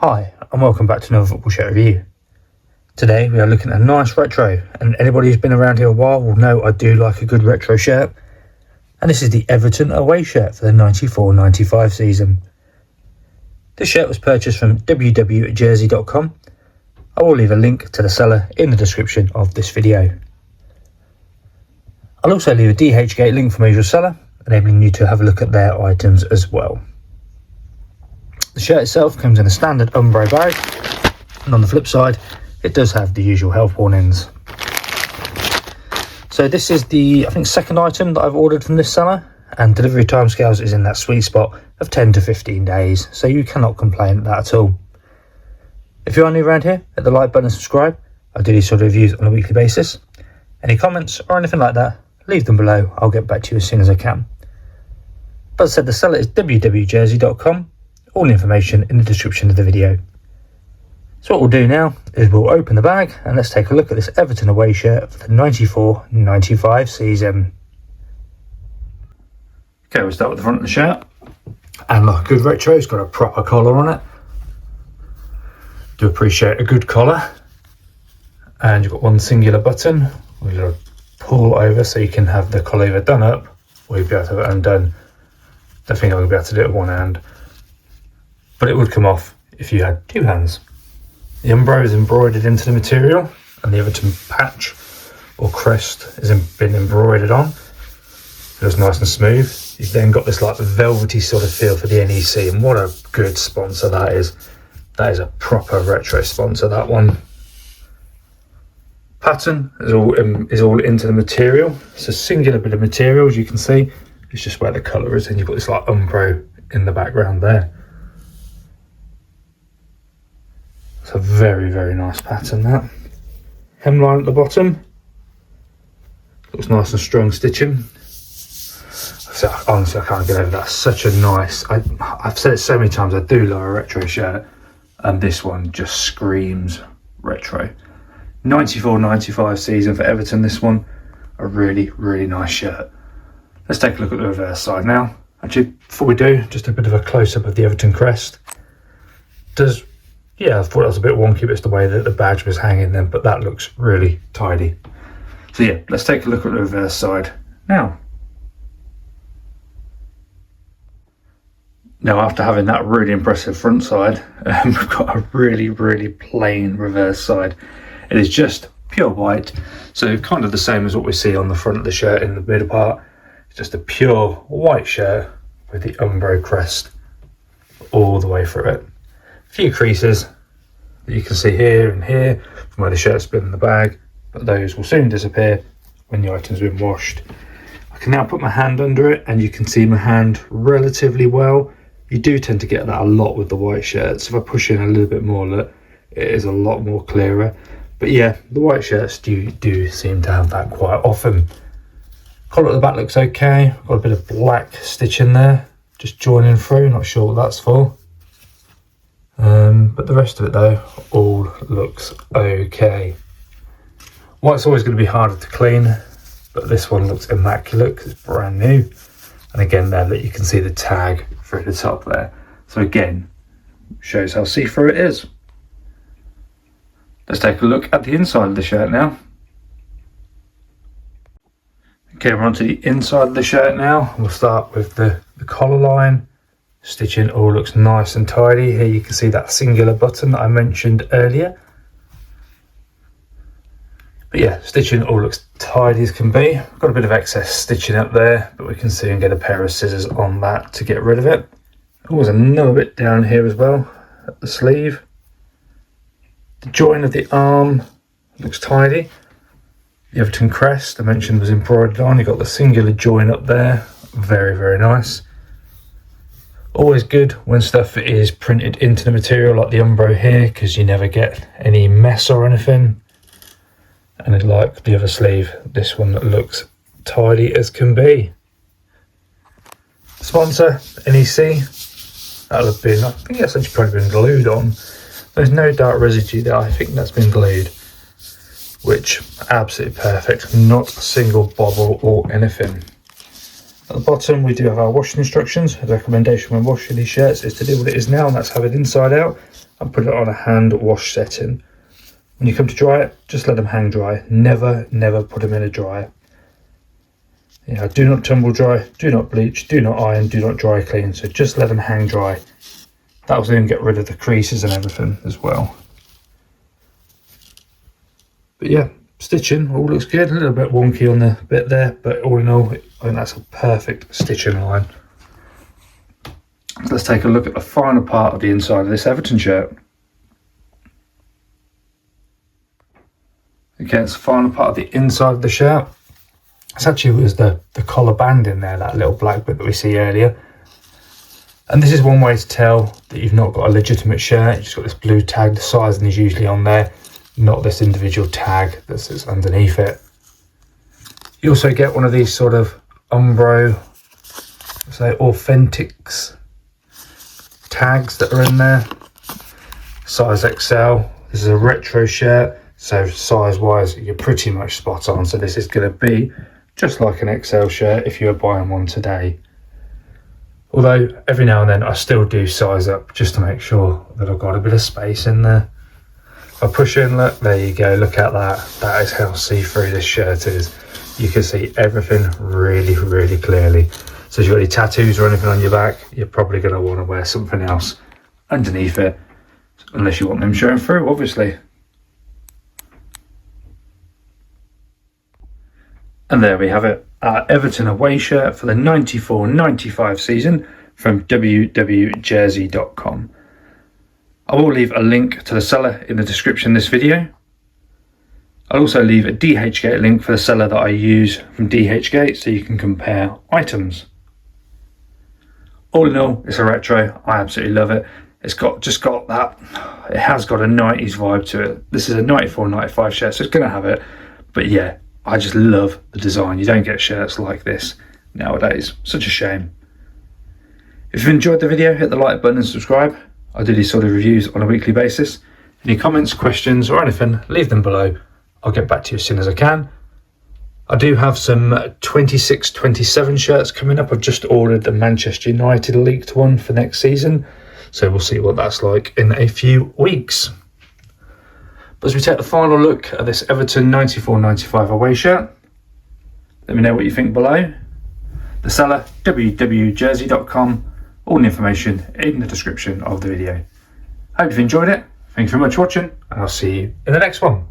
Hi, and welcome back to another football shirt review. Today we are looking at a nice retro, and anybody who's been around here a while will know I do like a good retro shirt. And this is the Everton away shirt for the 94-95 season. This shirt was purchased from www.jersey.com. I will leave a link to the seller in the description of this video. I'll also leave a DHgate link from your seller, enabling you to have a look at their items as well. The shirt itself comes in a standard Umbro bag, and on the flip side it does have the usual health warnings. So this is the, I think, second item that I've ordered from this seller, and delivery timescales is in that sweet spot of 10 to 15 days, so you cannot complain at that at all. If you are new around here, hit the like button and subscribe. I do these sort of reviews on a weekly basis. Any comments or anything like that, leave them below. I'll get back to you as soon as I can. But as I said, the seller is www.jersey.com. All the information in the description of the video. So what we'll do now is we'll open the bag and let's take a look at this Everton away shirt for the 94-95 season. Okay, we'll start with the front of the shirt. And like a good retro, it's got a proper collar on it. Do appreciate a good collar. And you've got one singular button. We're going to pull over so you can have the collar either done up or you'll be able to have it undone. Don't think I'm going to be able to do it with one hand, but it would come off if you had two hands. The Umbro is embroidered into the material, and the Everton patch or crest has been embroidered on. It was nice and smooth. You've then got this like velvety sort of feel for the NEC, and what a good sponsor that is. That is a proper retro sponsor, that one. Pattern is all into the material. It's a singular bit of material, as you can see. It's just where the colour is, and you've got this like Umbro in the background there. It's a very, very nice pattern, that. Hemline at the bottom. Looks nice and strong stitching. So, honestly, I can't get over that. Such a nice... I've said it so many times, I do love a retro shirt. And this one just screams retro. 94-95 season for Everton, this one. A really, really nice shirt. Let's take a look at the reverse side now. Actually, before we do, just a bit of a close-up of the Everton crest. Yeah, I thought it was a bit wonky, but it's the way that the badge was hanging then, but that looks really tidy. So yeah, let's take a look at the reverse side now. Now, after having that really impressive front side, we've got a really, really plain reverse side. It is just pure white, so kind of the same as what we see on the front of the shirt in the middle part. It's just a pure white shirt with the Umbro crest all the way through it. A few creases that you can see here and here from where the shirt's been in the bag, but those will soon disappear when the item's been washed. I can now put my hand under it, and you can see my hand relatively well. You do tend to get that a lot with the white shirts. If I push in a little bit more, look, it is a lot more clearer. But yeah, the white shirts do seem to have that quite often. Collar at the back looks okay. Got a bit of black stitch in there, just joining through. Not sure what that's for. But the rest of it though, all looks okay. White's always going to be harder to clean, but this one looks immaculate because it's brand new. And again there, that you can see the tag through the top there. So again, shows how see-through it is. Let's take a look at the inside of the shirt now. Okay, we're on to the inside of the shirt now. We'll start with the collar line. Stitching all looks nice and tidy. Here you can see that singular button that I mentioned earlier. But yeah, stitching all looks tidy as can be. Got a bit of excess stitching up there, but we can see and get a pair of scissors on that to get rid of it. There's another bit down here as well at the sleeve. The join of the arm looks tidy. The Everton crest I mentioned was embroidered on. You've got the singular join up there. Very, very nice. Always good when stuff is printed into the material like the Umbro here, because you never get any mess or anything. And like the other sleeve, this one looks tidy as can be. Sponsor, NEC. That'll have been, I think that's actually probably been glued on. There's no dark residue there. I think that's been glued, which absolutely perfect. Not a single bobble or anything. At the bottom we do have our washing instructions. The recommendation when washing these shirts is to do what it is now, and that's have it inside out. and put it on a hand wash setting. When you come to dry it, just let them hang dry. Never put them in a dryer. Yeah, do not tumble dry, do not bleach, do not iron, do not dry clean. So just let them hang dry. That will then get rid of the creases and everything as well. But yeah, stitching all looks good. A little bit wonky on the bit there, but all in all, I think that's a perfect stitching line. Let's take a look at the final part of the inside of this Everton shirt. Okay, it's the final part of the inside of the shirt. It's actually was the collar band in there, that little black bit that we see earlier. And this is one way to tell that you've not got a legitimate shirt. You've just got this blue tag, the sizing is usually on there, not this individual tag that sits underneath it. You also get one of these sort of Umbro, say Authentics tags that are in there. Size XL. This is a retro shirt, so size wise you're pretty much spot on. So this is going to be just like an XL shirt if you were buying one today. Although every now and then I still do size up just to make sure that I've got a bit of space in there. If I push in, look, there you go, look at that. That is how see-through this shirt is. You can see everything really clearly. So if you've got any tattoos or anything on your back, you're probably going to want to wear something else underneath it, unless you want them showing through, obviously. And there we have it, our Everton away shirt for the 94-95 season from www.jersey.com. I will leave a link to the seller in the description of this video. I'll also leave a DHgate link for the seller that I use from DHgate so you can compare items. All in all, it's a retro. I absolutely love it. It's just got that, it has got a 90s vibe to it. This is a 94-95 shirt, so it's going to have it. But yeah, I just love the design. You don't get shirts like this nowadays. Such a shame. If you've enjoyed the video, hit the like button and subscribe. I do these sort of reviews on a weekly basis. Any comments, questions or anything, leave them below. I'll get back to you as soon as I can. I do have some 26-27 shirts coming up. I've just ordered the Manchester United leaked one for next season. So we'll see what that's like in a few weeks. But as we take the final look at this Everton 94-95 away shirt, let me know what you think below. The seller, www.jersey.com. All the information in the description of the video. Hope you've enjoyed it. Thank you very much for watching, and I'll see you in the next one.